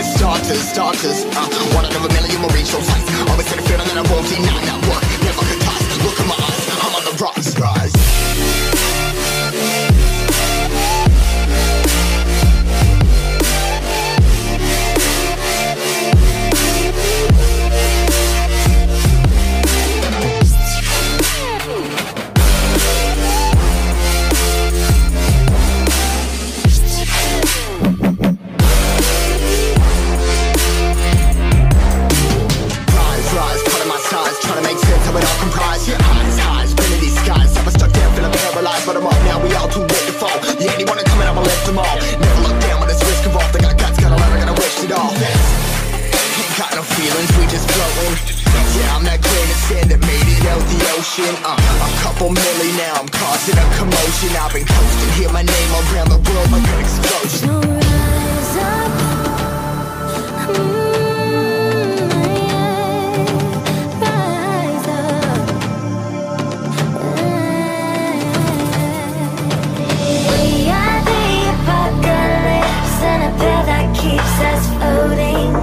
starters. One out of a million will reach those heights. Always had a feeling that I won't deny that work. Never could toss. Look in my eyes, I'm on the rocks, guys. But I'm up now, we all too late to fall. Yeah, anyone coming up, I left them all. Never look down when there's risk involved. I got guts, got a lot, I gotta wish it all. Ain't got no feelings, we just floating. Yeah, I'm that grain of sand that made it out the ocean. A couple milli now, I'm causing a commotion. I've been coasting, hear my name around the world like an explosion. No rise up. Rise up. We are the apocalypse, and a pill that keeps us floating.